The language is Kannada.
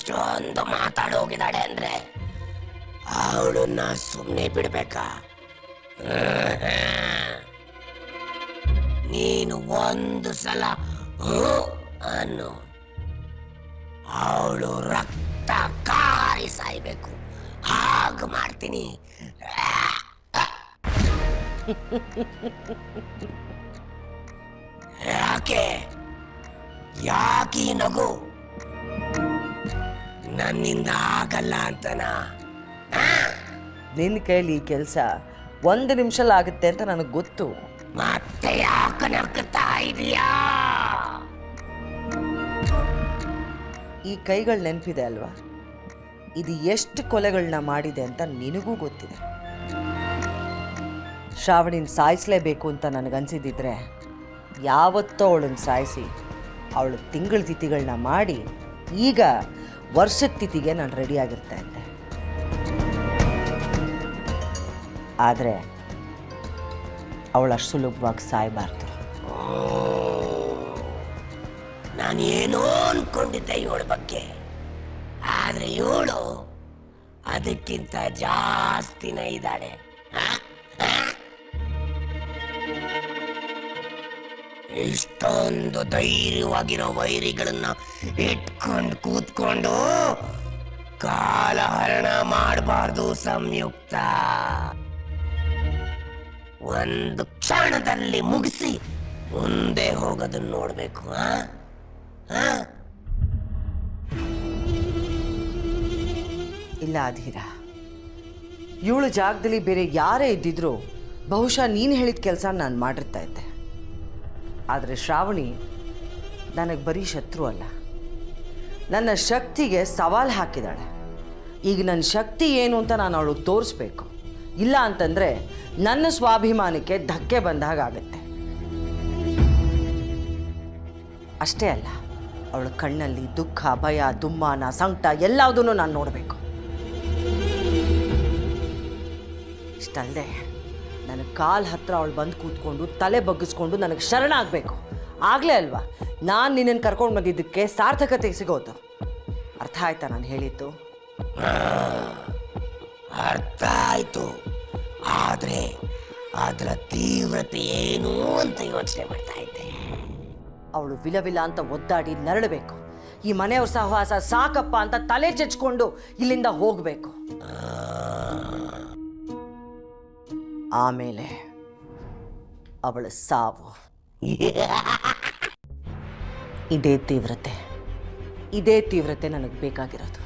ಇಷ್ಟೊಂದು ಮಾತಾಡೋಗಿದ್ದಾಳೆ ಅಂದ್ರೆ ಅವಳನ್ನ ಸುಮ್ಮನೆ ಬಿಡ್ಬೇಕಾ? ನೀನು ಒಂದು ಸಲ ಅನ್ನು ಅವಳು ರಕ್ತ ಕಾರಿ ಸಾಯ್ಬೇಕು, ಹಾಗ ಮಾಡ್ತೀನಿ. ಯಾಕೆ ಯಾಕೆ ಈ ನಗು? ನನ್ನಿಂದ ಆಗಲ್ಲ ಅಂತನಾ? ನಿನ್ನ ಕೈಲಿ ಈ ಕೆಲಸ 1 ನಿಮಿಷ ಆಗುತ್ತೆ ಅಂತ ನನಗೆ ಗೊತ್ತು. ಮತ್ತೆ ಯಾಕೆ ನಗ್ತಾ ಇದೀಯಾ? ಈ ಕೈಗಳು ನೆನಪಿದೆ ಅಲ್ವಾ, ಇದು ಎಷ್ಟು ಕೊಲೆಗಳನ್ನ ಮಾಡಿದೆ ಅಂತ ನಿನಗೂ ಗೊತ್ತಿದೆ. ಶ್ರಾವಣಿನ ಸಾಯಿಸಲೇಬೇಕು ಅಂತ ನನಗನ್ಸಿದ್ದಿದ್ರೆ ಯಾವತ್ತೋ ಅವಳನ್ನು ಸಾಯಿಸಿ ಅವಳು ತಿಂಗಳ ತಿಥಿಗಳನ್ನ ಮಾಡಿ ಈಗ ವರ್ಷದ ತಿಥಿಗೆ ನಾನು ರೆಡಿಯಾಗಿರ್ತಾ ಇದ್ದೆ. ಆದರೆ ಅವಳಷ್ಟು ಸುಲಭವಾಗಿ ಸಾಯಬಾರ್ದು. ನಾನೇನೋ ಅನ್ಕೊಂಡಿದ್ದೆ ಇವಳ ಬಗ್ಗೆ, ಆದ್ರೆ ಇವಳು ಅದಕ್ಕಿಂತ ಜಾಸ್ತಿನ ಇದ್ದಾಳೆ. ಇಷ್ಟೊಂದು ಧೈರ್ಯವಾಗಿರೋ ವೈರಿಗಳನ್ನ ಇಟ್ಕೊಂಡು ಕೂತ್ಕೊಂಡು ಕಾಲಹರಣ ಮಾಡಬಾರ್ದು ಸಂಯುಕ್ತ. ಒಂದು ಕ್ಷಣದಲ್ಲಿ ಮುಗಿಸಿ ಮುಂದೆ ಹೋಗೋದನ್ನ ನೋಡ್ಬೇಕು. ಇಲ್ಲ ಅಧೀರ, ಇವಳು ಜಾಗದಲ್ಲಿ ಬೇರೆ ಯಾರೇ ಇದ್ದಿದ್ರು ಬಹುಶಃ ನೀನು ಹೇಳಿದ ಕೆಲಸ ನಾನು ಮಾಡಿರ್ತಾ ಇದ್ದೆ. ಆದರೆ ಶ್ರಾವಣಿ ನನಗೆ ಬರೀ ಶತ್ರು ಅಲ್ಲ, ನನ್ನ ಶಕ್ತಿಗೆ ಸವಾಲು ಹಾಕಿದ್ದಾಳೆ. ಈಗ ನನ್ನ ಶಕ್ತಿ ಏನು ಅಂತ ನಾನು ಅವಳಿಗೆ ತೋರಿಸ್ಬೇಕು. ಇಲ್ಲ ಅಂತಂದರೆ ನನ್ನ ಸ್ವಾಭಿಮಾನಕ್ಕೆ ಧಕ್ಕೆ ಬಂದ ಹಾಗಾಗತ್ತೆ. ಅಷ್ಟೇ ಅಲ್ಲ, ಅವಳ ಕಣ್ಣಲ್ಲಿ ದುಃಖ, ಭಯ, ದುಮ್ಮಾನ, ಸಂಕಟ ಎಲ್ಲವುದನ್ನು ನಾನು ನೋಡಬೇಕು. ಇಷ್ಟಲ್ಲದೆ ನನ್ನ ಕಾಲು ಹತ್ರ ಅವಳು ಬಂದು ಕೂತ್ಕೊಂಡು ತಲೆ ಬಗ್ಗಿಸ್ಕೊಂಡು ನನಗೆ ಶರಣಾಗಬೇಕು. ಆಗಲೇ ಅಲ್ವಾ ನಾನು ನಿನ್ನನ್ನು ಕರ್ಕೊಂಡು ಬಂದಿದ್ದಕ್ಕೆ ಸಾರ್ಥಕತೆ ಸಿಗೋದು. ಅರ್ಥ ಆಯ್ತಾ ನಾನು ಹೇಳಿದ್ದು? ಅರ್ಥ ಆಯ್ತು, ಆದ್ರೆ ಅದರ ತೀವ್ರತೆ ಏನು ಅಂತ ಯೋಚನೆ ಮಾಡ್ತಾ ಇದ್ದೆ. ಅವಳು ವಿಲವಿಲ ಅಂತ ಒದ್ದಾಡಿ ನರಳಬೇಕು. ಈ ಮನೆಯವ್ರ ಸಹವಾಸ ಸಾಕಪ್ಪ ಅಂತ ತಲೆ ಚೆಚ್ಕೊಂಡು ಇಲ್ಲಿಂದ ಹೋಗಬೇಕು. ಆಮೇಲೆ ಅವಳ ಸಾವು. ಇದೇ ತೀವ್ರತೆ ನನಗೆ ಬೇಕಾಗಿರೋದು.